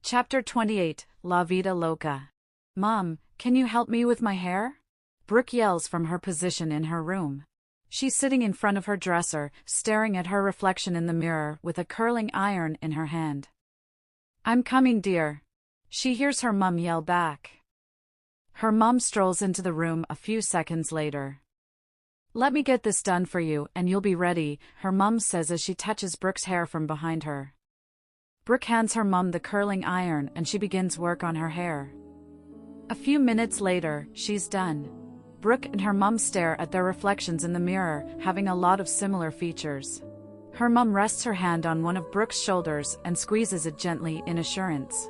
Chapter 28, La Vida Loca. Mom, can you help me with my hair? Brooke yells from her position in her room. She's sitting in front of her dresser, staring at her reflection in the mirror with a curling iron in her hand. I'm coming, dear. She hears her mom yell back. Her mom strolls into the room a few seconds later. Let me get this done for you and you'll be ready, her mom says as she touches Brooke's hair from behind her. Brooke hands her mom the curling iron and she begins work on her hair. A few minutes later, she's done. Brooke and her mom stare at their reflections in the mirror, having a lot of similar features. Her mom rests her hand on one of Brooke's shoulders and squeezes it gently in assurance.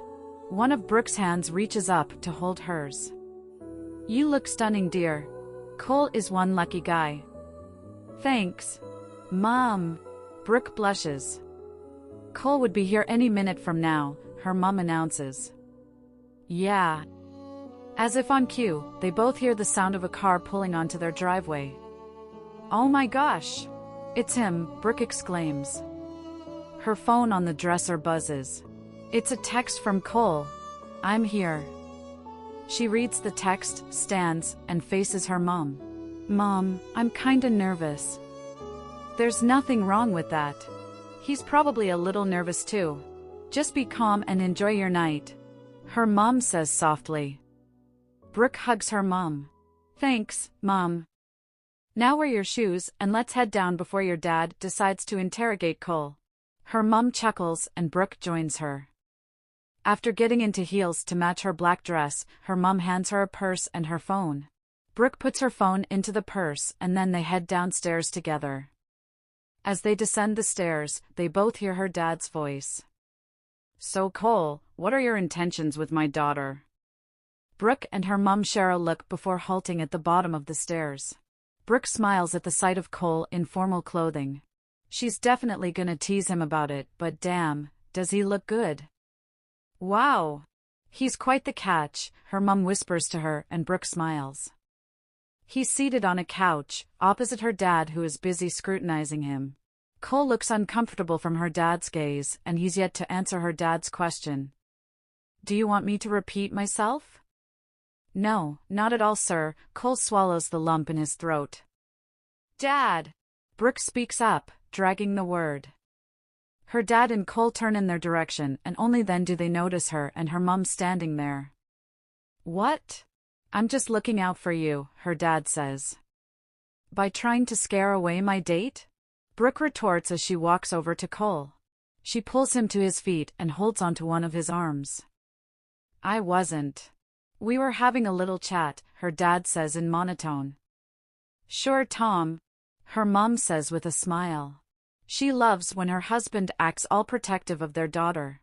One of Brooke's hands reaches up to hold hers. You look stunning, dear. Cole is one lucky guy. Thanks. Mom. Brooke blushes. Cole would be here any minute from now, her mom announces. Yeah. As if on cue, they both hear the sound of a car pulling onto their driveway. Oh my gosh! It's him, Brooke exclaims. Her phone on the dresser buzzes. It's a text from Cole. I'm here. She reads the text, stands, and faces her mom. Mom, I'm kinda nervous. There's nothing wrong with that. He's probably a little nervous too. Just be calm and enjoy your night. Her mom says softly. Brooke hugs her mom. Thanks, Mom. Now wear your shoes and let's head down before your dad decides to interrogate Cole. Her mom chuckles and Brooke joins her. After getting into heels to match her black dress, her mom hands her a purse and her phone. Brooke puts her phone into the purse and then they head downstairs together. As they descend the stairs, they both hear her dad's voice. So Cole, what are your intentions with my daughter? Brooke and her mom share a look before halting at the bottom of the stairs. Brooke smiles at the sight of Cole in formal clothing. She's definitely gonna tease him about it, but damn, does he look good? Wow! He's quite the catch, her mom whispers to her and Brooke smiles. He's seated on a couch, opposite her dad who is busy scrutinizing him. Cole looks uncomfortable from her dad's gaze and he's yet to answer her dad's question. Do you want me to repeat myself? No, not at all, sir. Cole swallows the lump in his throat. Dad! Brooke speaks up, dragging the word. Her dad and Cole turn in their direction and only then do they notice her and her mom standing there. What? I'm just looking out for you, her dad says. By trying to scare away my date? Brooke retorts as she walks over to Cole. She pulls him to his feet and holds onto one of his arms. I wasn't. We were having a little chat, her dad says in monotone. Sure, Tom. Her mom says with a smile. She loves when her husband acts all protective of their daughter.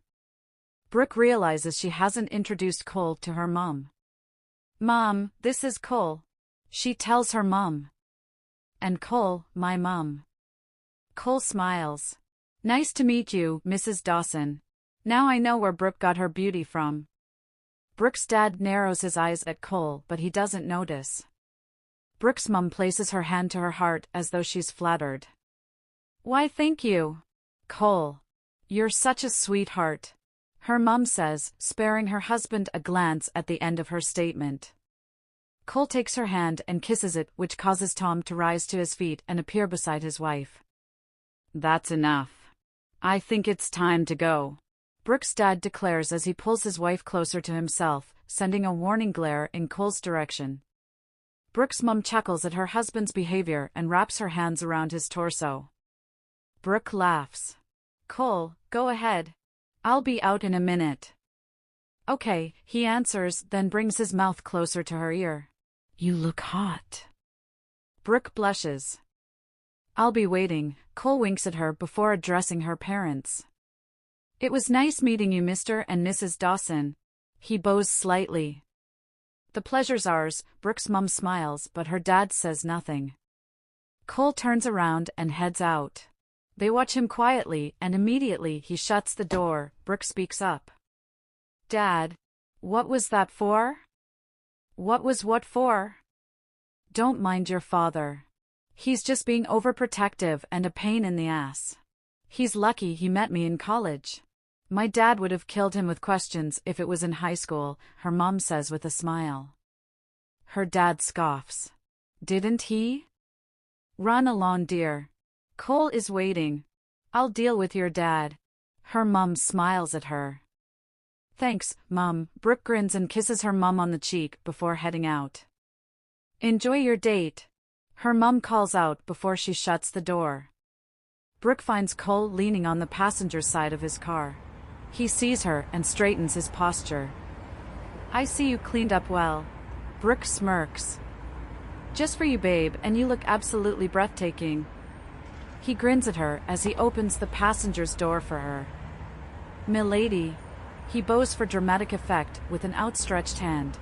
Brooke realizes she hasn't introduced Cole to her mom. Mom, this is Cole. She tells her mom. And Cole, my mom. Cole smiles. Nice to meet you, Mrs. Dawson. Now I know where Brooke got her beauty from. Brooke's dad narrows his eyes at Cole, but he doesn't notice. Brooke's mom places her hand to her heart as though she's flattered. Why, thank you. Cole. You're such a sweetheart. Her mom says, sparing her husband a glance at the end of her statement. Cole takes her hand and kisses it, which causes Tom to rise to his feet and appear beside his wife. That's enough. I think it's time to go. Brooke's dad declares as he pulls his wife closer to himself, sending a warning glare in Cole's direction. Brooke's mom chuckles at her husband's behavior and wraps her hands around his torso. Brooke laughs. Cole, go ahead. I'll be out in a minute. Okay, he answers, then brings his mouth closer to her ear. You look hot. Brooke blushes. I'll be waiting, Cole winks at her before addressing her parents. It was nice meeting you, Mr. and Mrs. Dawson. He bows slightly. The pleasure's ours, Brooke's mom smiles, but her dad says nothing. Cole turns around and heads out. They watch him quietly and immediately he shuts the door. Brooke speaks up. Dad, what was that for? What was what for? Don't mind your father. He's just being overprotective and a pain in the ass. He's lucky he met me in college. My dad would have killed him with questions if it was in high school, her mom says with a smile. Her dad scoffs. Didn't he? Run along, dear. Cole is waiting. I'll deal with your dad. Her mom smiles at her. Thanks, Mom. Brooke grins and kisses her mom on the cheek before heading out. Enjoy your date. Her mom calls out before she shuts the door. Brooke finds Cole leaning on the passenger side of his car. He sees her and straightens his posture. I see you cleaned up well. Brooke smirks. Just for you, babe, and you look absolutely breathtaking. He grins at her as he opens the passenger's door for her. Milady. He bows for dramatic effect with an outstretched hand.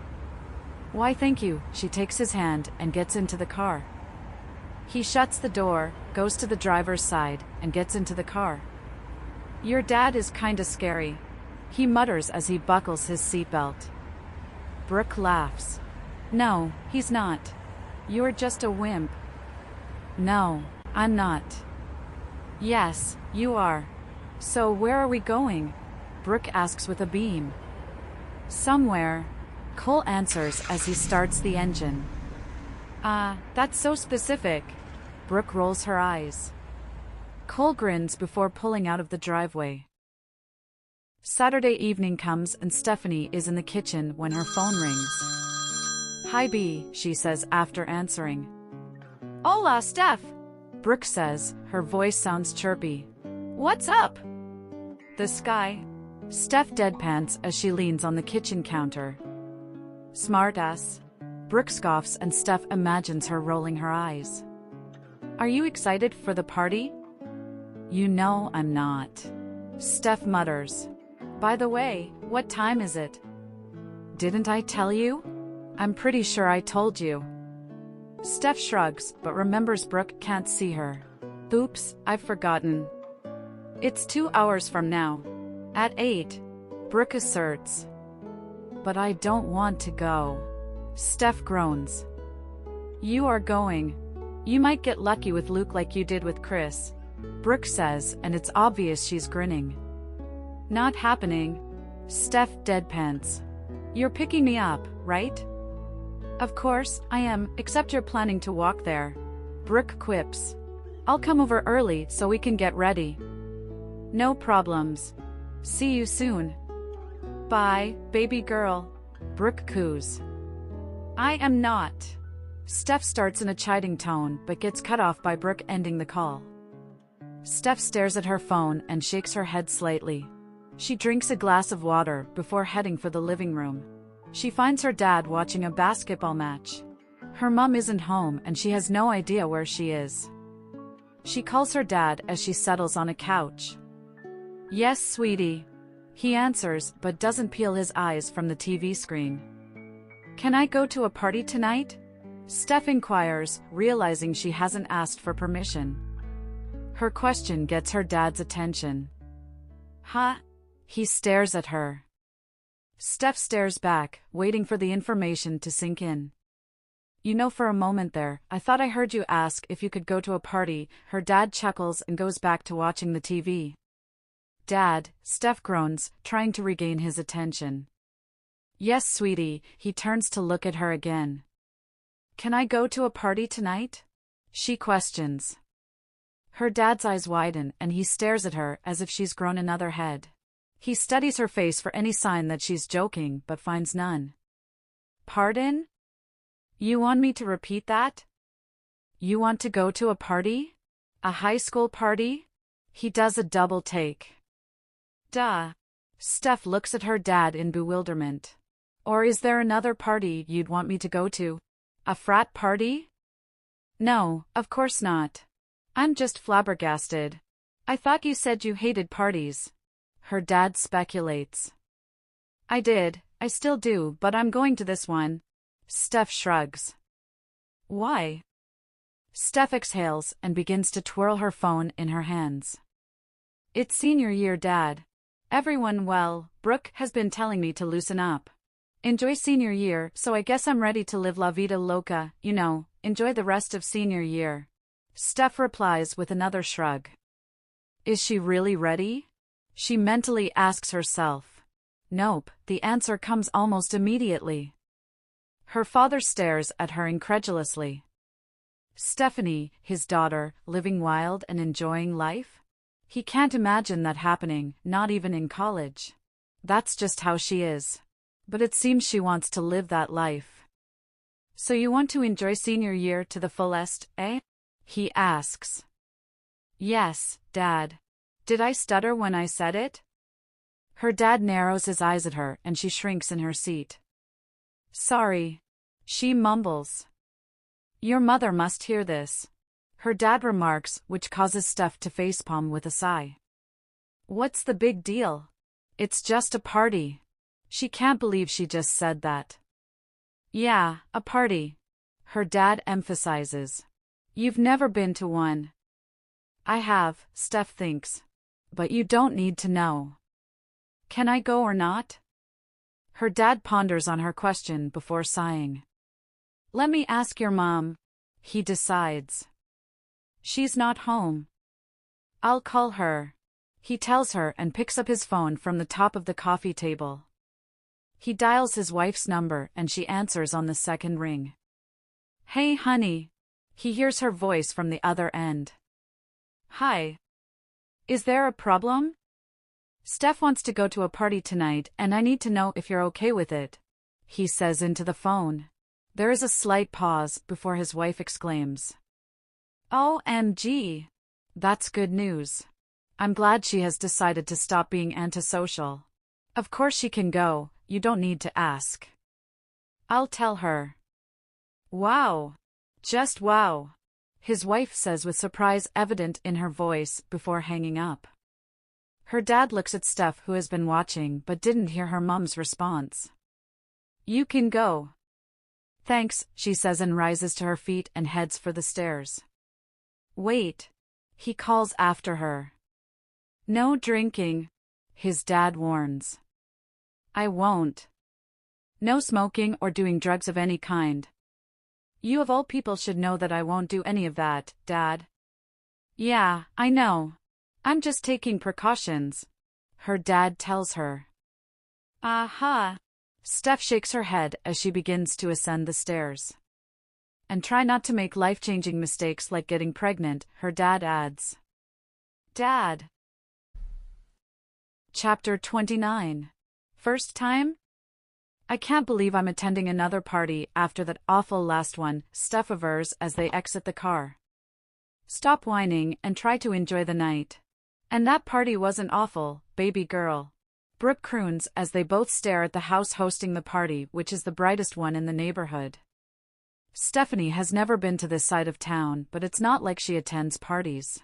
Why, thank you. She takes his hand and gets into the car. He shuts the door, goes to the driver's side, and gets into the car. Your dad is kinda scary, he mutters as he buckles his seatbelt. Brooke laughs. No, he's not. You're just a wimp. No, I'm not. Yes, you are. So where are we going? Brooke asks with a beam. Somewhere. Cole answers as he starts the engine. That's so specific. Brooke rolls her eyes. Cole grins before pulling out of the driveway. Saturday evening comes and Stephanie is in the kitchen when her phone rings. Hi B, she says after answering. Hola, Steph. Brooke says, her voice sounds chirpy. What's up? The sky. Steph deadpans as she leans on the kitchen counter. Smartass. Brooke scoffs and Steph imagines her rolling her eyes. Are you excited for the party? You know I'm not. Steph mutters. By the way, what time is it? Didn't I tell you? I'm pretty sure I told you. Steph shrugs but remembers Brooke can't see her. Oops, I've forgotten. It's 2 hours from now. At 8. Brooke asserts. But I don't want to go. Steph groans. You are going. You might get lucky with Luke like you did with Chris. Brooke says, and it's obvious she's grinning. Not happening. Steph deadpans. You're picking me up, right? Of course, I am, except you're planning to walk there. Brooke quips. I'll come over early so we can get ready. No problems. See you soon. Bye, baby girl. Brooke coos. I am not. Steph starts in a chiding tone but gets cut off by Brooke ending the call. Steph stares at her phone and shakes her head slightly. She drinks a glass of water before heading for the living room. She finds her dad watching a basketball match. Her mom isn't home and she has no idea where she is. She calls her dad as she settles on a couch. Yes, sweetie. He answers but doesn't peel his eyes from the TV screen. Can I go to a party tonight? Steph inquires, realizing she hasn't asked for permission. Her question gets her dad's attention. Huh? He stares at her. Steph stares back, waiting for the information to sink in. You know, for a moment there, I thought I heard you ask if you could go to a party. Her dad chuckles and goes back to watching the TV. Dad, Steph groans, trying to regain his attention. Yes, sweetie, he turns to look at her again. Can I go to a party tonight? She questions. Her dad's eyes widen and he stares at her as if she's grown another head. He studies her face for any sign that she's joking but finds none. Pardon? You want me to repeat that? You want to go to a party? A high school party? He does a double take. Duh. Steph looks at her dad in bewilderment. Or is there another party you'd want me to go to? A frat party? No, of course not. I'm just flabbergasted. I thought you said you hated parties. Her dad speculates. I did, I still do, but I'm going to this one. Steph shrugs. Why? Steph exhales and begins to twirl her phone in her hands. It's senior year, Dad. Everyone, well, Brooke has been telling me to loosen up. Enjoy senior year, so I guess I'm ready to live la vida loca, you know, enjoy the rest of senior year. Steph replies with another shrug. Is she really ready? She mentally asks herself. Nope, the answer comes almost immediately. Her father stares at her incredulously. Stephanie, his daughter, living wild and enjoying life? He can't imagine that happening, not even in college. That's just how she is. But it seems she wants to live that life. So you want to enjoy senior year to the fullest, eh? He asks. Yes, Dad. Did I stutter when I said it? Her dad narrows his eyes at her and she shrinks in her seat. Sorry. She mumbles. Your mother must hear this. Her dad remarks, which causes Steph to facepalm with a sigh. What's the big deal? It's just a party. She can't believe she just said that. Yeah, a party. Her dad emphasizes. You've never been to one. I have, Steph thinks. But you don't need to know. Can I go or not? Her dad ponders on her question before sighing. Let me ask your mom. He decides. She's not home. I'll call her. He tells her and picks up his phone from the top of the coffee table. He dials his wife's number and she answers on the second ring. Hey honey. He hears her voice from the other end. Hi. Is there a problem? Steph wants to go to a party tonight and I need to know if you're okay with it. He says into the phone. There is a slight pause before his wife exclaims. OMG. That's good news. I'm glad she has decided to stop being antisocial. Of course she can go, you don't need to ask. I'll tell her. Wow. Just wow. His wife says with surprise evident in her voice before hanging up. Her dad looks at Steph who has been watching but didn't hear her mom's response. You can go. Thanks, she says and rises to her feet and heads for the stairs. Wait. He calls after her. No drinking, his dad warns. I won't. No smoking or doing drugs of any kind. You of all people should know that I won't do any of that, Dad. Yeah, I know. I'm just taking precautions. Her dad tells her. Aha. Steph shakes her head as she begins to ascend the stairs. And try not to make life-changing mistakes like getting pregnant, her dad adds. Dad. Chapter 29. First time? I can't believe I'm attending another party after that awful last one, Steph avers as they exit the car. Stop whining and try to enjoy the night. And that party wasn't awful, baby girl. Brooke croons as they both stare at the house hosting the party, which is the brightest one in the neighborhood. Stephanie has never been to this side of town, but it's not like she attends parties.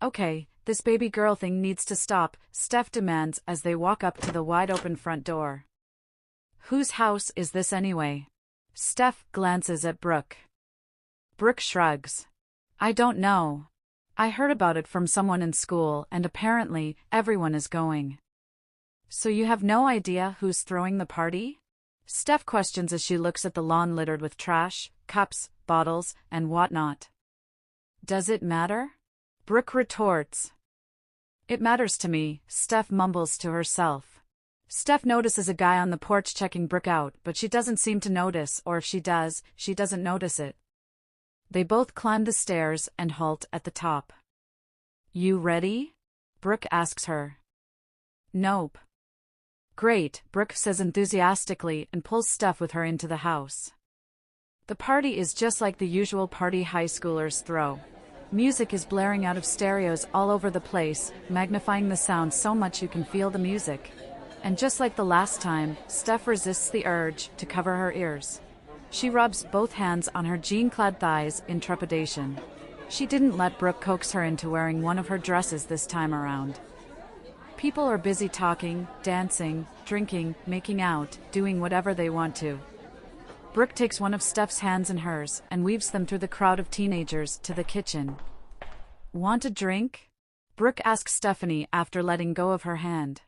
Okay, this baby girl thing needs to stop, Steph demands as they walk up to the wide-open front door. Whose house is this anyway? Steph glances at Brooke. Brooke shrugs. I don't know. I heard about it from someone in school and apparently everyone is going. So you have no idea who's throwing the party? Steph questions as she looks at the lawn littered with trash, cups, bottles, and whatnot. Does it matter? Brooke retorts. It matters to me, Steph mumbles to herself. Steph notices a guy on the porch checking Brooke out, but she doesn't seem to notice, or if she does, she doesn't notice it. They both climb the stairs and halt at the top. You ready? Brooke asks her. Nope. Great, Brooke says enthusiastically and pulls Steph with her into the house. The party is just like the usual party high schoolers throw. Music is blaring out of stereos all over the place, magnifying the sound so much you can feel the music. And just like the last time, Steph resists the urge to cover her ears. She rubs both hands on her jean-clad thighs in trepidation. She didn't let Brooke coax her into wearing one of her dresses this time around. People are busy talking, dancing, drinking, making out, doing whatever they want to. Brooke takes one of Steph's hands in hers and weaves them through the crowd of teenagers to the kitchen. Want a drink? Brooke asks Stephanie after letting go of her hand.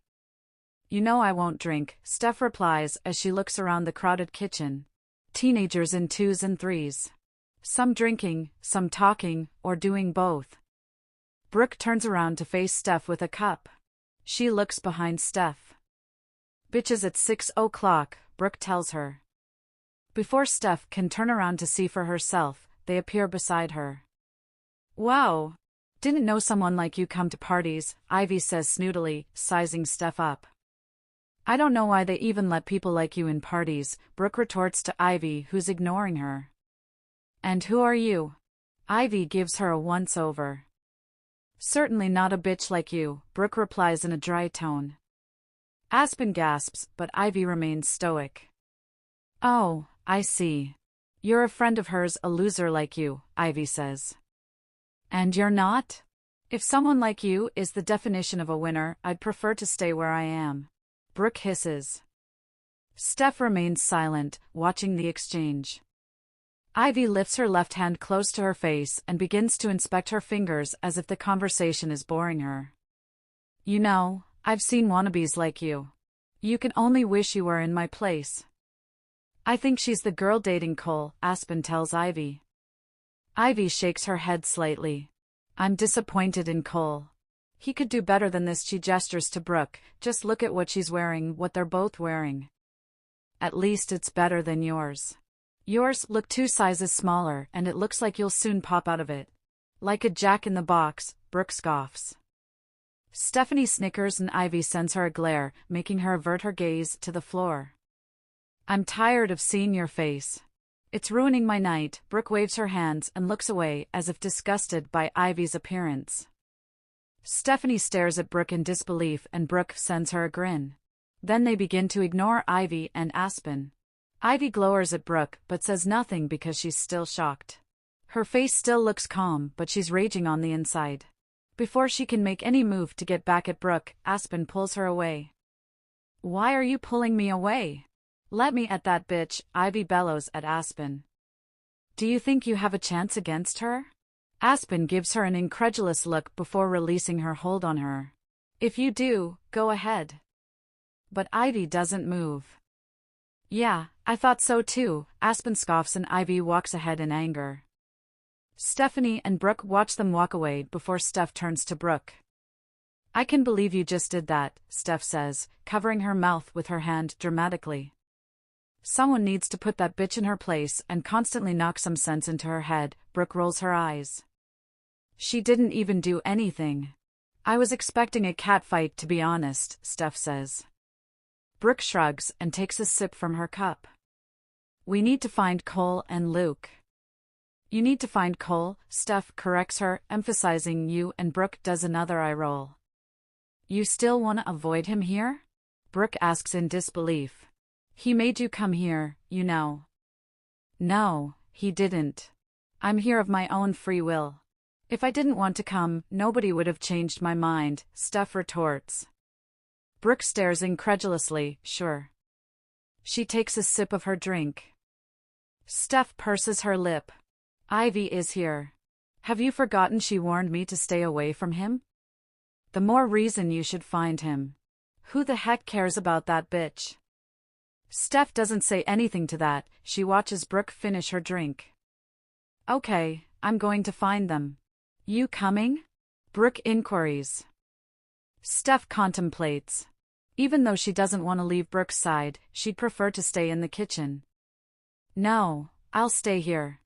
You know I won't drink, Steph replies as she looks around the crowded kitchen. Teenagers in twos and threes. Some drinking, some talking, or doing both. Brooke turns around to face Steph with a cup. She looks behind Steph. Bitches at 6 o'clock, Brooke tells her. Before Steph can turn around to see for herself, they appear beside her. Wow. Didn't know someone like you come to parties, Ivy says snootily, sizing Steph up. I don't know why they even let people like you in parties, Brooke retorts to Ivy, who's ignoring her. And who are you? Ivy gives her a once-over. Certainly not a bitch like you, Brooke replies in a dry tone. Aspen gasps, but Ivy remains stoic. Oh, I see. You're a friend of hers, a loser like you, Ivy says. And you're not? If someone like you is the definition of a winner, I'd prefer to stay where I am. Brooke hisses. Steph remains silent, watching the exchange. Ivy lifts her left hand close to her face and begins to inspect her fingers as if the conversation is boring her. You know, I've seen wannabes like you. You can only wish you were in my place. I think she's the girl dating Cole, Aspen tells Ivy. Ivy shakes her head slightly. I'm disappointed in Cole. He could do better than this. She gestures to Brooke. Just look at what she's wearing, what they're both wearing. At least it's better than yours. Yours look 2 sizes smaller, and it looks like you'll soon pop out of it. Like a jack-in-the-box, Brooke scoffs. Stephanie snickers and Ivy sends her a glare, making her avert her gaze to the floor. I'm tired of seeing your face. It's ruining my night. Brooke waves her hands and looks away as if disgusted by Ivy's appearance. Stephanie stares at Brooke in disbelief and Brooke sends her a grin. Then they begin to ignore Ivy and Aspen. Ivy glowers at Brooke but says nothing because she's still shocked. Her face still looks calm but she's raging on the inside. Before she can make any move to get back at Brooke, Aspen pulls her away. Why are you pulling me away? Let me at that bitch, Ivy bellows at Aspen. Do you think you have a chance against her? Aspen gives her an incredulous look before releasing her hold on her. If you do, go ahead. But Ivy doesn't move. Yeah, I thought so too, Aspen scoffs and Ivy walks ahead in anger. Stephanie and Brooke watch them walk away before Steph turns to Brooke. I can believe you just did that, Steph says, covering her mouth with her hand dramatically. Someone needs to put that bitch in her place and constantly knock some sense into her head, Brooke rolls her eyes. She didn't even do anything. I was expecting a catfight to be honest, Steph says. Brooke shrugs and takes a sip from her cup. We need to find Cole and Luke. You need to find Cole, Steph corrects her, emphasizing you, and Brooke does another eye roll. You still want to avoid him here? Brooke asks in disbelief. He made you come here, you know. No, he didn't. I'm here of my own free will. If I didn't want to come, nobody would have changed my mind, Steph retorts. Brooke stares incredulously, sure. She takes a sip of her drink. Steph purses her lip. Ivy is here. Have you forgotten she warned me to stay away from him? The more reason you should find him. Who the heck cares about that bitch? Steph doesn't say anything to that, she watches Brooke finish her drink. Okay, I'm going to find them. You coming? Brooke inquiries. Steph contemplates. Even though she doesn't want to leave Brooke's side, she'd prefer to stay in the kitchen. No, I'll stay here.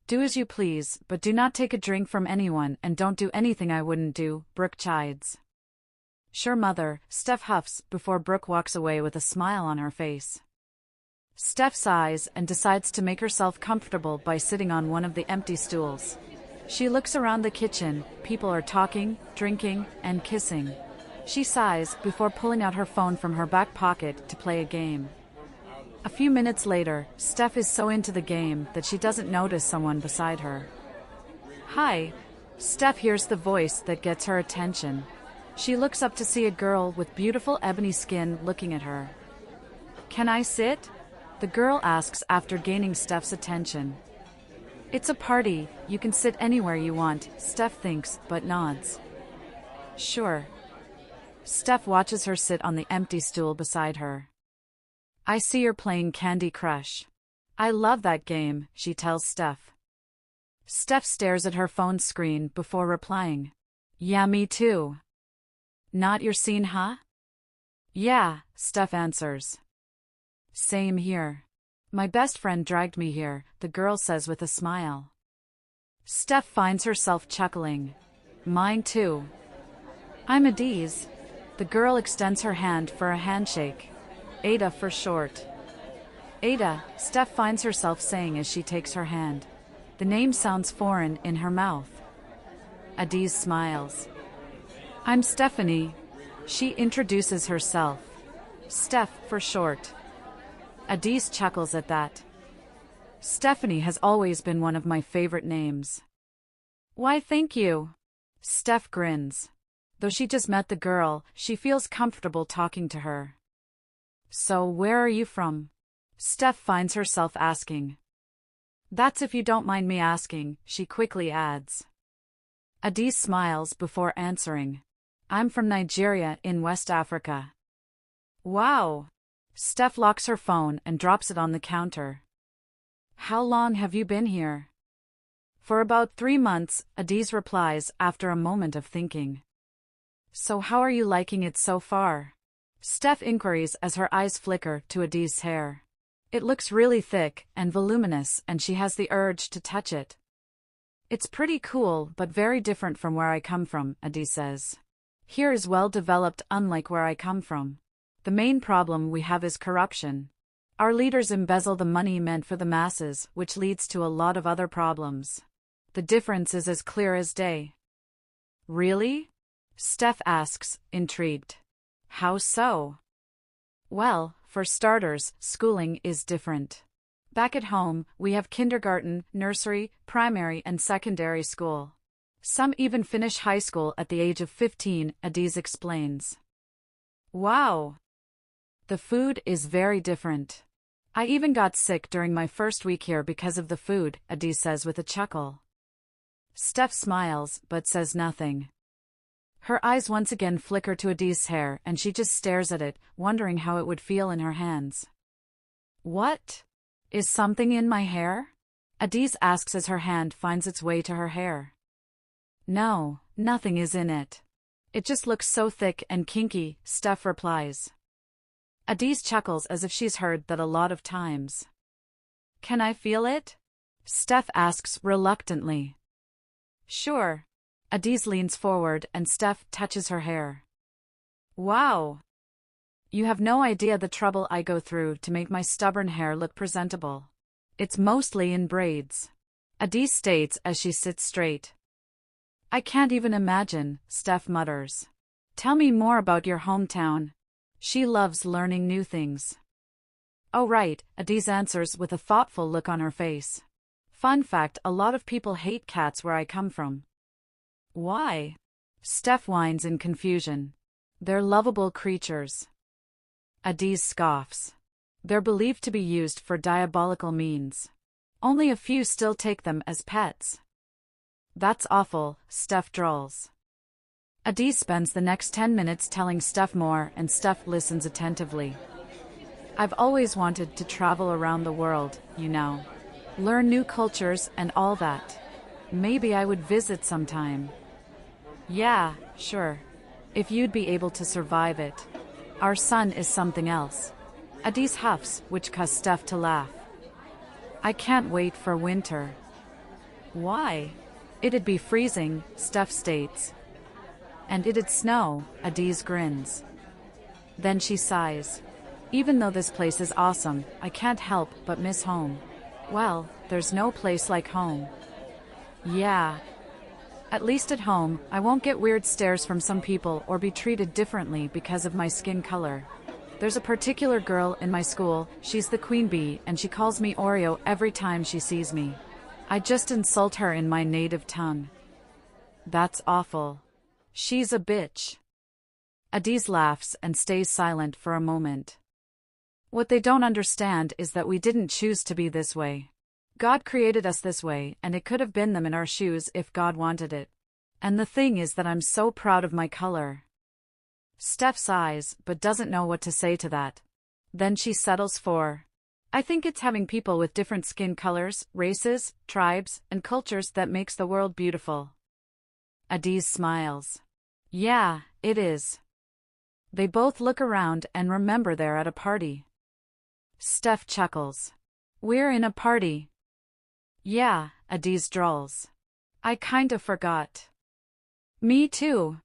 Do as you please, but do not take a drink from anyone and don't do anything I wouldn't do, Brooke chides. Sure, mother, Steph huffs before Brooke walks away with a smile on her face. Steph sighs and decides to make herself comfortable by sitting on one of the empty stools. She looks around the kitchen, people are talking, drinking, and kissing. She sighs before pulling out her phone from her back pocket to play a game. A few minutes later, Steph is so into the game that she doesn't notice someone beside her. Hi. Steph hears the voice that gets her attention. She looks up to see a girl with beautiful ebony skin looking at her. Can I sit? The girl asks after gaining Steph's attention. It's a party, you can sit anywhere you want, Steph thinks, but nods. Sure. Steph watches her sit on the empty stool beside her. I see you're playing Candy Crush. I love that game, she tells Steph. Steph stares at her phone screen before replying. Yeah, me too. Not your scene, huh? Yeah, Steph answers. Same here. My best friend dragged me here, the girl says with a smile. Steph finds herself chuckling. Mine too. I'm Adiz. The girl extends her hand for a handshake. Ada for short. Ada, Steph finds herself saying as she takes her hand. The name sounds foreign in her mouth. Adiz smiles. I'm Stephanie. She introduces herself. Steph for short. Adiz chuckles at that. Stephanie has always been one of my favorite names. Why, thank you. Steph grins. Though she just met the girl, she feels comfortable talking to her. So where are you from? Steph finds herself asking. That's if you don't mind me asking, she quickly adds. Adiz smiles before answering. I'm from Nigeria in West Africa. Wow. Steph locks her phone and drops it on the counter. How long have you been here? For about 3 months, Adiz replies after a moment of thinking. So how are you liking it so far? Steph inquires as her eyes flicker to Adiz's hair. It looks really thick and voluminous and she has the urge to touch it. It's pretty cool but very different from where I come from, Adiz says. Here is well developed unlike where I come from. The main problem we have is corruption. Our leaders embezzle the money meant for the masses, which leads to a lot of other problems. The difference is as clear as day. Really? Steph asks, intrigued. How so? Well, for starters, schooling is different. Back at home, we have kindergarten, nursery, primary and secondary school. Some even finish high school at the age of 15, Adiz explains. Wow! The food is very different. I even got sick during my first week here because of the food, Adiz says with a chuckle. Steph smiles, but says nothing. Her eyes once again flicker to Adiz's hair and she just stares at it, wondering how it would feel in her hands. What? Is something in my hair? Adiz asks as her hand finds its way to her hair. No, nothing is in it. It just looks so thick and kinky, Steph replies. Adiz chuckles as if she's heard that a lot of times. Can I feel it? Steph asks reluctantly. Sure. Adiz leans forward and Steph touches her hair. Wow! You have no idea the trouble I go through to make my stubborn hair look presentable. It's mostly in braids. Adiz states as she sits straight. I can't even imagine, Steph mutters. Tell me more about your hometown. She loves learning new things. Oh right, Adiz answers with a thoughtful look on her face. Fun fact, a lot of people hate cats where I come from. Why? Steph whines in confusion. They're lovable creatures. Adiz scoffs. They're believed to be used for diabolical means. Only a few still take them as pets. That's awful, Steph drawls. Adiz spends the next 10 minutes telling Steph more and Steph listens attentively. I've always wanted to travel around the world, you know. Learn new cultures and all that. Maybe I would visit sometime. Yeah, sure. If you'd be able to survive it. Our sun is something else. Adiz huffs, which caused Steph to laugh. I can't wait for winter. Why? It'd be freezing, Steph states. And it'd snow, Adiz grins. Then she sighs. Even though this place is awesome, I can't help but miss home. Well, there's no place like home. Yeah. At least at home, I won't get weird stares from some people or be treated differently because of my skin color. There's a particular girl in my school, she's the queen bee and she calls me Oreo every time she sees me. I just insult her in my native tongue. That's awful. She's a bitch. Adiz laughs and stays silent for a moment. What they don't understand is that we didn't choose to be this way. God created us this way, and it could have been them in our shoes if God wanted it. And the thing is that I'm so proud of my color. Steph sighs, but doesn't know what to say to that. Then she settles for, I think it's having people with different skin colors, races, tribes, and cultures that makes the world beautiful. Adiz smiles. Yeah, it is. They both look around and remember they're at a party. Steph chuckles. We're in a party. Yeah, Adiz drawls. I kinda forgot. Me too.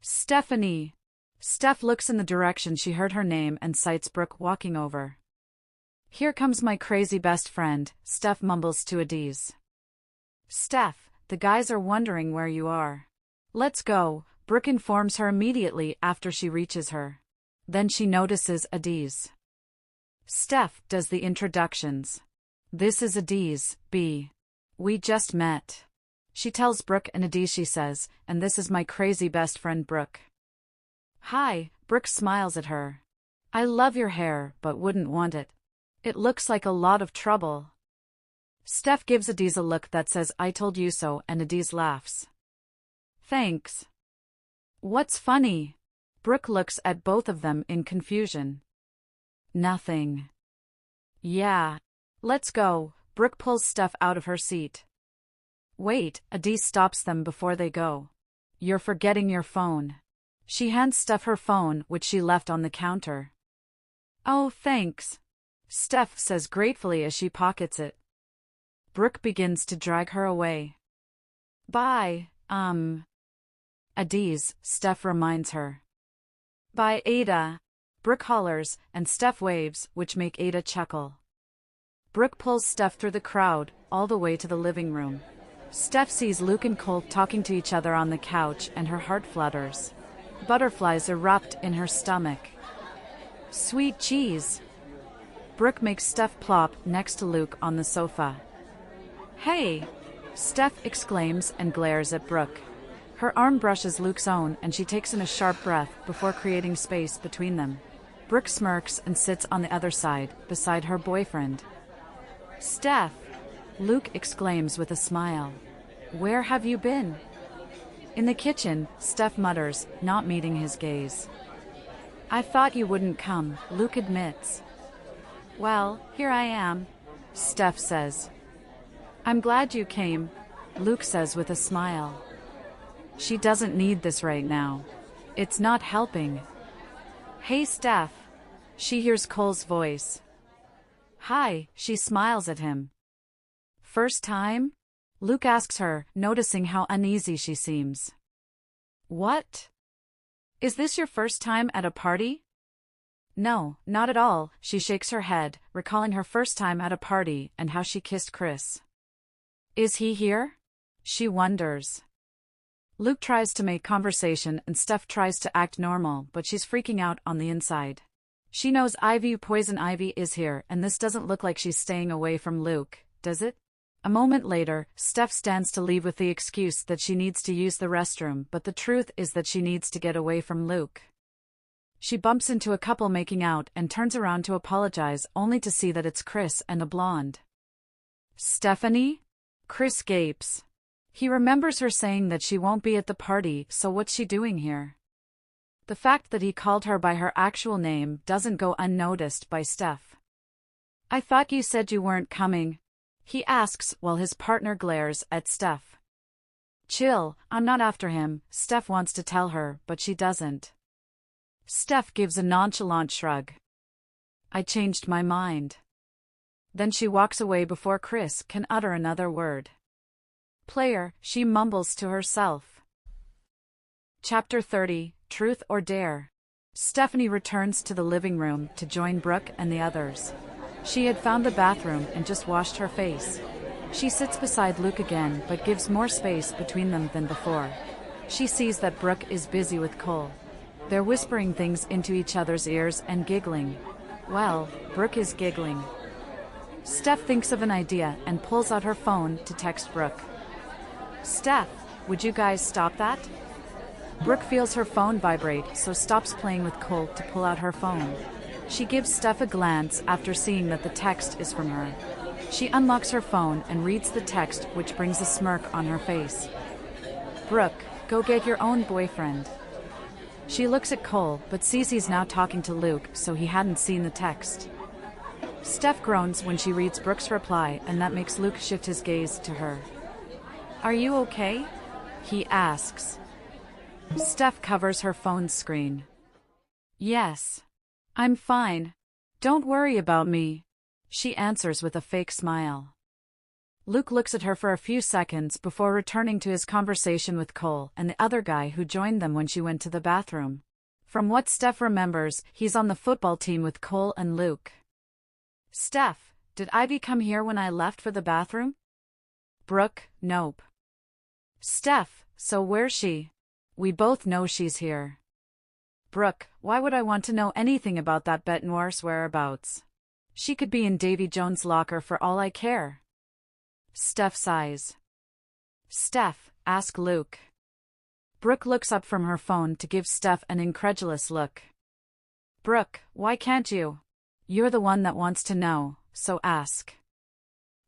Stephanie. Steph looks in the direction she heard her name and sights Brooke walking over. Here comes my crazy best friend, Steph mumbles to Adiz. Steph, the guys are wondering where you are. Let's go, Brooke informs her immediately after she reaches her. Then she notices Adiz. Steph does the introductions. This is Adiz, B. We just met. She tells Brooke and Adiz she says, and this is my crazy best friend Brooke. Hi, Brooke smiles at her. I love your hair but wouldn't want it. It looks like a lot of trouble. Steph gives Adiz a look that says I told you so and Adiz laughs. Thanks. What's funny? Brooke looks at both of them in confusion. Nothing. Yeah. Let's go. Brooke pulls Steph out of her seat. Wait, Adiz stops them before they go. You're forgetting your phone. She hands Steph her phone which she left on the counter. Oh, thanks. Steph says gratefully as she pockets it. Brooke begins to drag her away. Bye, Adiz, Steph reminds her. Bye, Ada. Brooke hollers, and Steph waves, which make Ada chuckle. Brooke pulls Steph through the crowd, all the way to the living room. Steph sees Luke and Cole talking to each other on the couch and her heart flutters. Butterflies erupt in her stomach. Sweet cheese. Brooke makes Steph plop next to Luke on the sofa. Hey! Steph exclaims and glares at Brooke. Her arm brushes Luke's own and she takes in a sharp breath before creating space between them. Brooke smirks and sits on the other side, beside her boyfriend. Steph! Luke exclaims with a smile. Where have you been? In the kitchen, Steph mutters, not meeting his gaze. I thought you wouldn't come, Luke admits. Well, here I am, Steph says. I'm glad you came, Luke says with a smile. She doesn't need this right now. It's not helping. Hey, Steph. She hears Cole's voice. Hi, she smiles at him. First time? Luke asks her, noticing how uneasy she seems. What? Is this your first time at a party? No, not at all, she shakes her head, recalling her first time at a party and how she kissed Chris. Is he here? She wonders. Luke tries to make conversation and Steph tries to act normal, but she's freaking out on the inside. She knows Poison Ivy is here, and this doesn't look like she's staying away from Luke, does it? A moment later, Steph stands to leave with the excuse that she needs to use the restroom, but the truth is that she needs to get away from Luke. She bumps into a couple making out and turns around to apologize, only to see that it's Chris and a blonde. Stephanie? Chris gapes. He remembers her saying that she won't be at the party, so what's she doing here? The fact that he called her by her actual name doesn't go unnoticed by Steph. I thought you said you weren't coming, he asks while his partner glares at Steph. Chill, I'm not after him, Steph wants to tell her, but she doesn't. Steph gives a nonchalant shrug. I changed my mind. Then she walks away before Chris can utter another word. Player, she mumbles to herself. Chapter 30, Truth or Dare. Stephanie returns to the living room to join Brooke and the others. She had found the bathroom and just washed her face. She sits beside Luke again but gives more space between them than before. She sees that Brooke is busy with Cole. They're whispering things into each other's ears and giggling. Well, Brooke is giggling. Steph thinks of an idea and pulls out her phone to text Brooke. Steph, would you guys stop that? Brooke feels her phone vibrate, so stops playing with Cole to pull out her phone. She gives Steph a glance after seeing that the text is from her. She unlocks her phone and reads the text, which brings a smirk on her face. Brooke, go get your own boyfriend. She looks at Cole, but sees he's now talking to Luke, so he hadn't seen the text. Steph groans when she reads Brooke's reply, and that makes Luke shift his gaze to her. Are you okay? He asks. Steph covers her phone's screen. Yes. I'm fine. Don't worry about me, she answers with a fake smile. Luke looks at her for a few seconds before returning to his conversation with Cole and the other guy who joined them when she went to the bathroom. From what Steph remembers, he's on the football team with Cole and Luke. Steph, did Ivy come here when I left for the bathroom? Brooke, nope. Steph, so where's she? We both know she's here. Brooke, why would I want to know anything about that bête noire's whereabouts? She could be in Davy Jones' locker for all I care. Steph sighs. Steph, ask Luke. Brooke looks up from her phone to give Steph an incredulous look. Brooke, why can't you? You're the one that wants to know, so ask.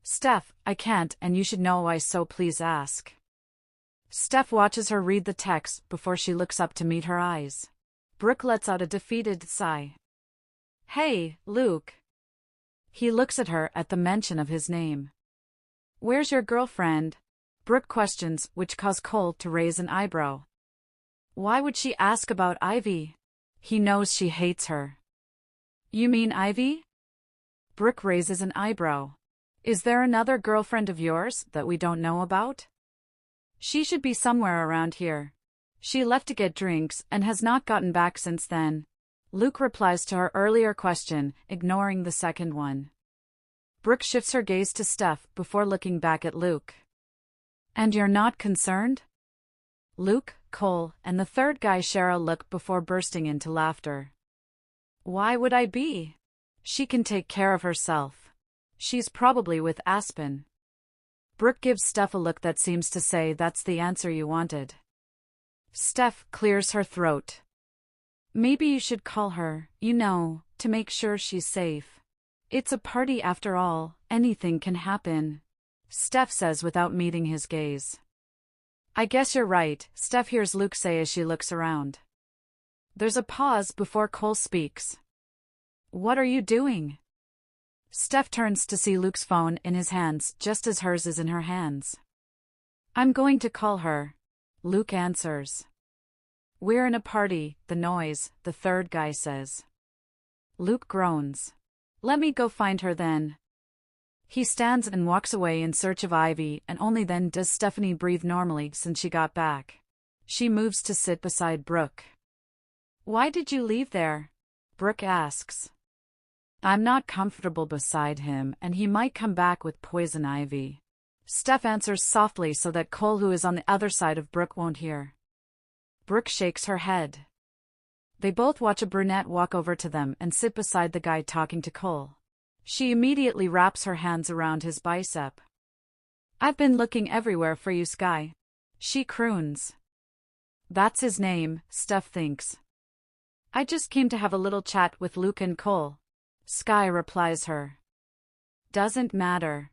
Steph, I can't and you should know why, so please ask. Steph watches her read the text before she looks up to meet her eyes. Brooke lets out a defeated sigh. Hey, Luke. He looks at her at the mention of his name. Where's your girlfriend? Brooke questions, which cause Cole to raise an eyebrow. Why would she ask about Ivy? He knows she hates her. You mean Ivy? Brooke raises an eyebrow. Is there another girlfriend of yours that we don't know about? She should be somewhere around here. She left to get drinks and has not gotten back since then. Luke replies to her earlier question, ignoring the second one. Brooke shifts her gaze to Steph before looking back at Luke. And you're not concerned? Luke, Cole, and the third guy share a look before bursting into laughter. Why would I be? She can take care of herself. She's probably with Aspen. Brooke gives Steph a look that seems to say that's the answer you wanted. Steph clears her throat. Maybe you should call her, to make sure she's safe. It's a party after all, anything can happen, Steph says without meeting his gaze. I guess you're right, Steph hears Luke say as she looks around. There's a pause before Cole speaks. What are you doing? Steph turns to see Luke's phone in his hands just as hers is in her hands. I'm going to call her, Luke answers. We're in a party, the noise, the third guy says. Luke groans. Let me go find her then. He stands and walks away in search of Ivy, and only then does Stephanie breathe normally since she got back. She moves to sit beside Brooke. Why did you leave there? Brooke asks. I'm not comfortable beside him and he might come back with poison ivy. Steph answers softly so that Cole, who is on the other side of Brooke, won't hear. Brooke shakes her head. They both watch a brunette walk over to them and sit beside the guy talking to Cole. She immediately wraps her hands around his bicep. I've been looking everywhere for you, Sky. She croons. That's his name, Steph thinks. I just came to have a little chat with Luke and Cole. Sky replies her. Doesn't matter.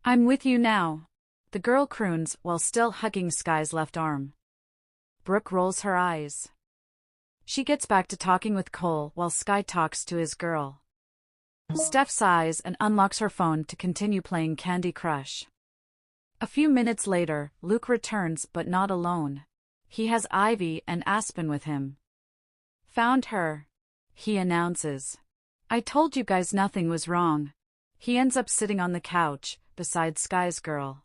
I'm with you now. The girl croons while still hugging Sky's left arm. Brooke rolls her eyes. She gets back to talking with Cole while Sky talks to his girl. Steph sighs and unlocks her phone to continue playing Candy Crush. A few minutes later, Luke returns but not alone. He has Ivy and Aspen with him. Found her, he announces. I told you guys nothing was wrong. He ends up sitting on the couch, beside Sky's girl.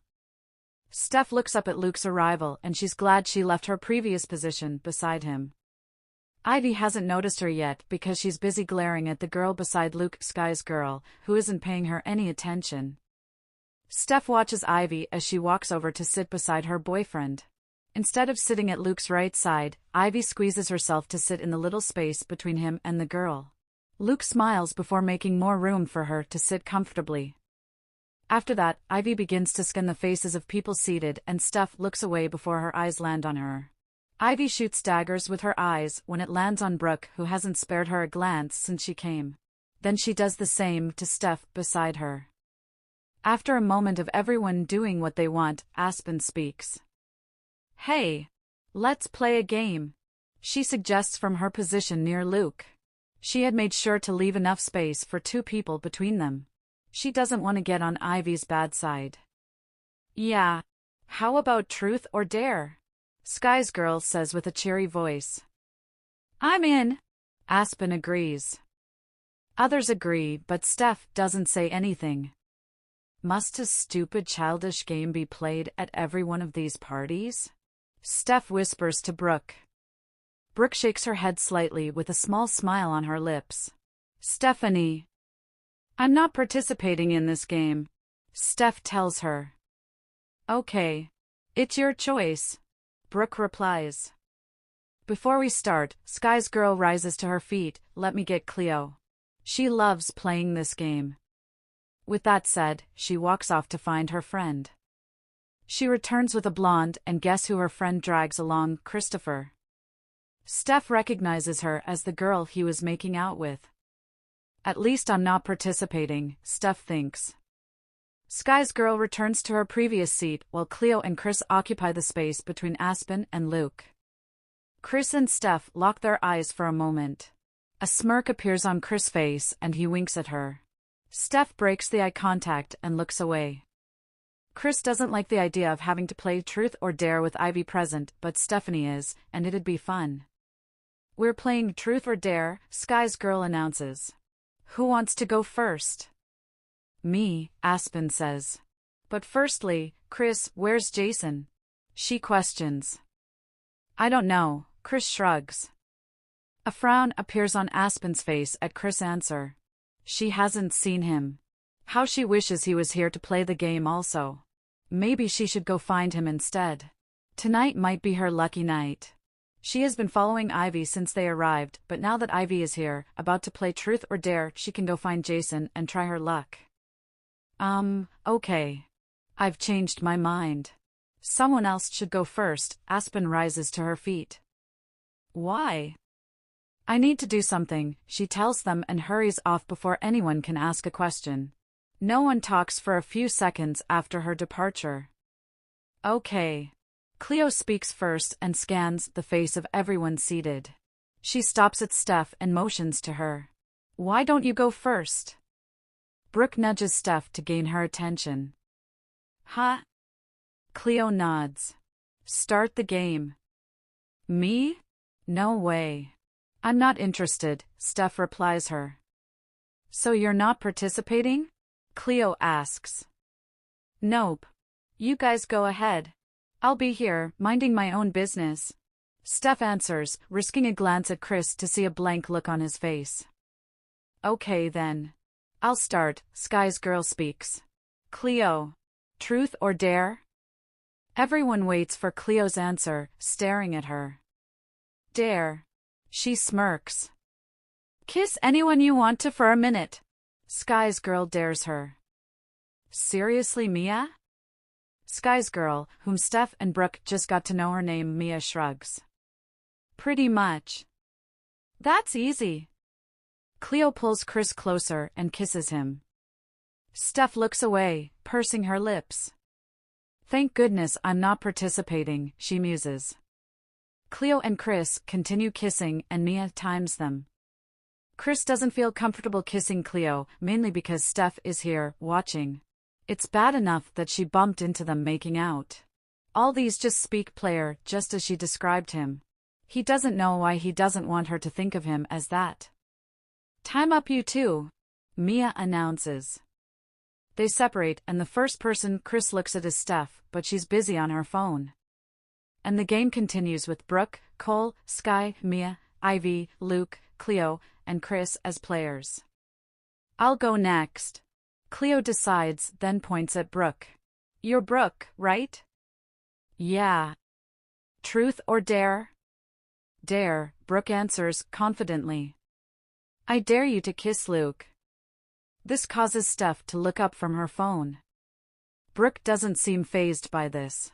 Steph looks up at Luke's arrival and she's glad she left her previous position beside him. Ivy hasn't noticed her yet because she's busy glaring at the girl beside Luke, Sky's girl, who isn't paying her any attention. Steph watches Ivy as she walks over to sit beside her boyfriend. Instead of sitting at Luke's right side, Ivy squeezes herself to sit in the little space between him and the girl. Luke smiles before making more room for her to sit comfortably. After that, Ivy begins to scan the faces of people seated and Steph looks away before her eyes land on her. Ivy shoots daggers with her eyes when it lands on Brooke, who hasn't spared her a glance since she came. Then she does the same to Steph beside her. After a moment of everyone doing what they want, Aspen speaks. Hey, let's play a game, she suggests from her position near Luke. She had made sure to leave enough space for two people between them. She doesn't want to get on Ivy's bad side. Yeah. How about truth or dare? Sky's girl says with a cheery voice. I'm in. Aspen agrees. Others agree, but Steph doesn't say anything. Must a stupid childish game be played at every one of these parties? Steph whispers to Brooke. Brooke shakes her head slightly with a small smile on her lips. Stephanie. I'm not participating in this game. Steph tells her. Okay. It's your choice. Brooke replies. Before we start, Sky's girl rises to her feet. Let me get Cleo. She loves playing this game. With that said, she walks off to find her friend. She returns with a blonde, and guess who her friend drags along? Christopher. Steph recognizes her as the girl he was making out with. At least I'm not participating, Steph thinks. Sky's girl returns to her previous seat while Cleo and Chris occupy the space between Aspen and Luke. Chris and Steph lock their eyes for a moment. A smirk appears on Chris' face and he winks at her. Steph breaks the eye contact and looks away. Chris doesn't like the idea of having to play Truth or Dare with Ivy present, but Stephanie is, and it'd be fun. We're playing Truth or Dare, Sky's girl announces. Who wants to go first? Me, Aspen says. But firstly, Chris, where's Jason? She questions. I don't know, Chris shrugs. A frown appears on Aspen's face at Chris' answer. She hasn't seen him. How she wishes he was here to play the game also. Maybe she should go find him instead. Tonight might be her lucky night. She has been following Ivy since they arrived, but now that Ivy is here, about to play Truth or Dare, she can go find Jason and try her luck. Okay. I've changed my mind. Someone else should go first. Aspen rises to her feet. Why? I need to do something, she tells them and hurries off before anyone can ask a question. No one talks for a few seconds after her departure. Okay. Cleo speaks first and scans the face of everyone seated. She stops at Steph and motions to her. Why don't you go first? Brooke nudges Steph to gain her attention. Huh? Cleo nods. Start the game. Me? No way. I'm not interested, Steph replies her. So you're not participating? Cleo asks. Nope. You guys go ahead. I'll be here, minding my own business. Steph answers, risking a glance at Chris to see a blank look on his face. Okay then. I'll start, Sky's girl speaks. Cleo. Truth or Dare? Everyone waits for Cleo's answer, staring at her. Dare. She smirks. Kiss anyone you want to for a minute. Sky's girl dares her. Seriously, Mia? Sky's girl, whom Steph and Brooke just got to know her name, Mia shrugs. Pretty much. That's easy. Cleo pulls Chris closer and kisses him. Steph looks away, pursing her lips. Thank goodness I'm not participating, she muses. Cleo and Chris continue kissing and Mia times them. Chris doesn't feel comfortable kissing Cleo, mainly because Steph is here, watching. It's bad enough that she bumped into them making out. All these just speak player, just as she described him. He doesn't know why he doesn't want her to think of him as that. Time up you two, Mia announces. They separate and the first person Chris looks at is Steph, but she's busy on her phone. And the game continues with Brooke, Cole, Sky, Mia, Ivy, Luke, Cleo, and Chris as players. I'll go next. Cleo decides, then points at Brooke. You're Brooke, right? Yeah. Truth or Dare? Dare, Brooke answers confidently. I dare you to kiss Luke. This causes Steph to look up from her phone. Brooke doesn't seem fazed by this.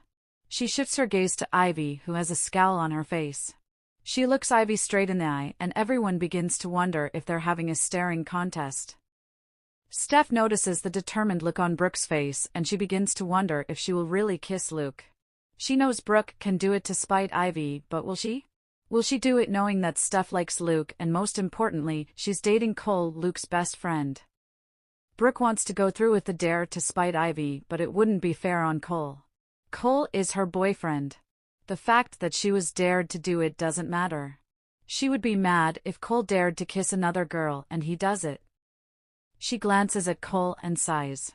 She shifts her gaze to Ivy, who has a scowl on her face. She looks Ivy straight in the eye, and everyone begins to wonder if they're having a staring contest. Steph notices the determined look on Brooke's face, and she begins to wonder if she will really kiss Luke. She knows Brooke can do it to spite Ivy, but will she? Will she do it knowing that Steph likes Luke and most importantly, she's dating Cole, Luke's best friend? Brooke wants to go through with the dare to spite Ivy, but it wouldn't be fair on Cole. Cole is her boyfriend. The fact that she was dared to do it doesn't matter. She would be mad if Cole dared to kiss another girl and he does it. She glances at Cole and sighs.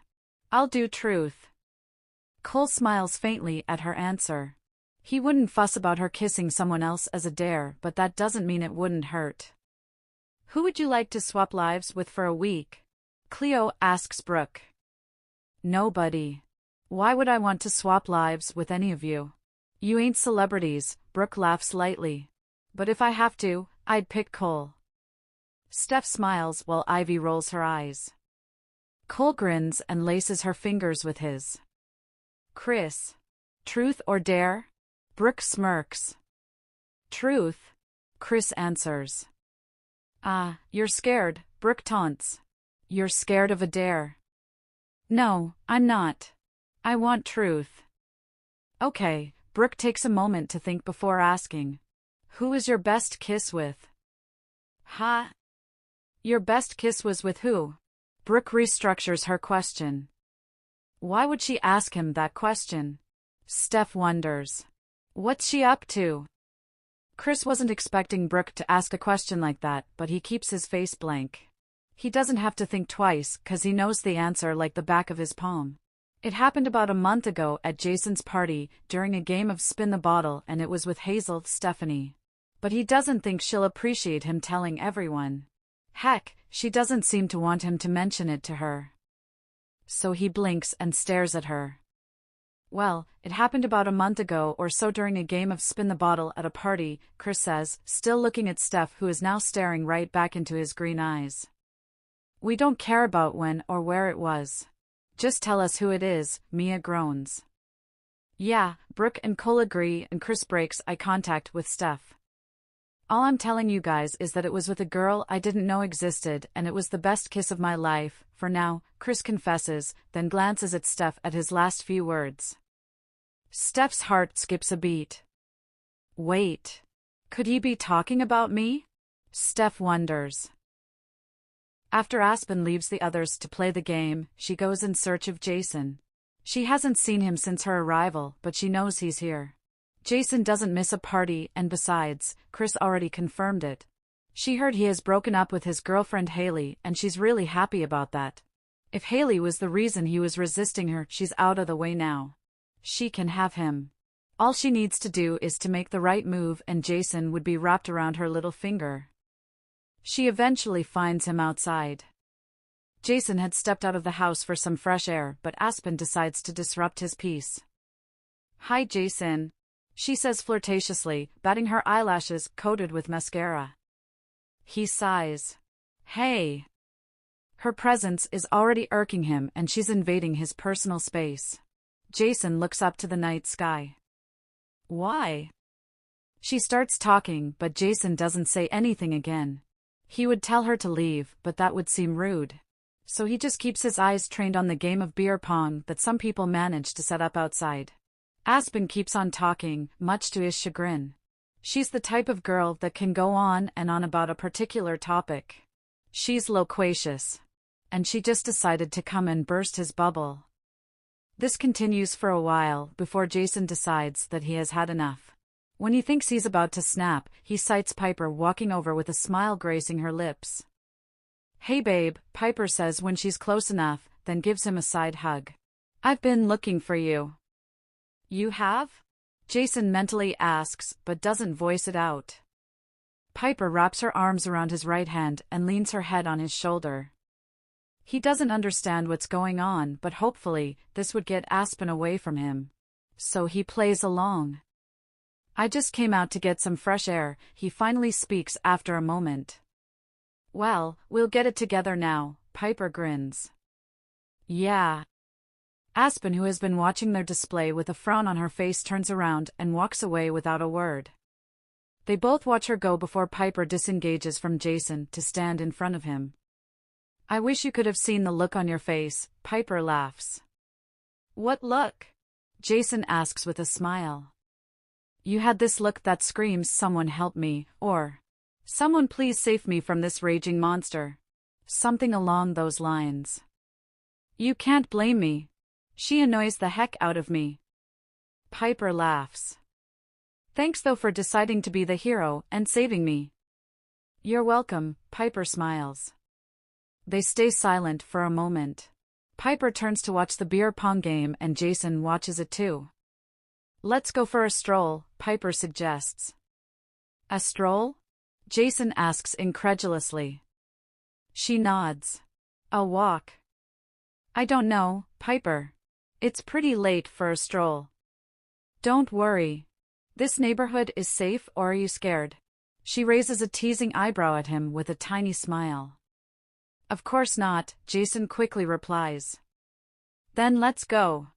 I'll do truth. Cole smiles faintly at her answer. He wouldn't fuss about her kissing someone else as a dare, but that doesn't mean it wouldn't hurt. Who would you like to swap lives with for a week? Cleo asks Brooke. Nobody. Why would I want to swap lives with any of you? You ain't celebrities, Brooke laughs lightly. But if I have to, I'd pick Cole. Steph smiles while Ivy rolls her eyes. Cole grins and laces her fingers with his. Chris. Truth or dare? Brooke smirks. Truth. Chris answers. Ah, you're scared, Brooke taunts. You're scared of a dare. No, I'm not. I want truth. Okay, Brooke takes a moment to think before asking. Who is your best kiss with? Huh? Your best kiss was with who? Brooke restructures her question. Why would she ask him that question? Steph wonders. What's she up to? Chris wasn't expecting Brooke to ask a question like that, but he keeps his face blank. He doesn't have to think twice, 'cause he knows the answer like the back of his palm. It happened about a month ago at Jason's party, during a game of Spin the Bottle, and it was with Hazel Stephanie. But he doesn't think she'll appreciate him telling everyone. Heck, she doesn't seem to want him to mention it to her. So he blinks and stares at her. Well, it happened about a month ago or so during a game of Spin the Bottle at a party, Chris says, still looking at Steph, who is now staring right back into his green eyes. We don't care about when or where it was. Just tell us who it is, Mia groans. Yeah, Brooke and Cole agree, and Chris breaks eye contact with Steph. All I'm telling you guys is that it was with a girl I didn't know existed, and it was the best kiss of my life, for now, Chris confesses, then glances at Steph at his last few words. Steph's heart skips a beat. Wait. Could he be talking about me? Steph wonders. After Aspen leaves the others to play the game, she goes in search of Jason. She hasn't seen him since her arrival, but she knows he's here. Jason doesn't miss a party, and besides, Chris already confirmed it. She heard he has broken up with his girlfriend Haley, and she's really happy about that. If Haley was the reason he was resisting her, she's out of the way now. She can have him. All she needs to do is to make the right move, and Jason would be wrapped around her little finger. She eventually finds him outside. Jason had stepped out of the house for some fresh air, but Aspen decides to disrupt his peace. Hi, Jason, she says flirtatiously, batting her eyelashes coated with mascara. He sighs. Hey. Her presence is already irking him, and she's invading his personal space. Jason looks up to the night sky. Why? She starts talking, but Jason doesn't say anything again. He would tell her to leave, but that would seem rude. So he just keeps his eyes trained on the game of beer pong that some people manage to set up outside. Aspen keeps on talking, much to his chagrin. She's the type of girl that can go on and on about a particular topic. She's loquacious. And she just decided to come and burst his bubble. This continues for a while before Jason decides that he has had enough. When he thinks he's about to snap, he sights Piper walking over with a smile gracing her lips. Hey babe, Piper says when she's close enough, then gives him a side hug. I've been looking for you. You have? Jason mentally asks, but doesn't voice it out. Piper wraps her arms around his right hand and leans her head on his shoulder. He doesn't understand what's going on, but hopefully, this would get Aspen away from him. So he plays along. I just came out to get some fresh air, he finally speaks after a moment. Well, we'll get it together now, Piper grins. Yeah. Aspen, who has been watching their display with a frown on her face, turns around and walks away without a word. They both watch her go before Piper disengages from Jason to stand in front of him. I wish you could have seen the look on your face, Piper laughs. What look? Jason asks with a smile. You had this look that screams, someone help me, or someone please save me from this raging monster. Something along those lines. You can't blame me. She annoys the heck out of me. Piper laughs. Thanks though for deciding to be the hero and saving me. You're welcome, Piper smiles. They stay silent for a moment. Piper turns to watch the beer pong game and Jason watches it too. Let's go for a stroll, Piper suggests. A stroll? Jason asks incredulously. She nods. A walk. I don't know, Piper. It's pretty late for a stroll. Don't worry. This neighborhood is safe, or are you scared? She raises a teasing eyebrow at him with a tiny smile. Of course not, Jason quickly replies. Then let's go.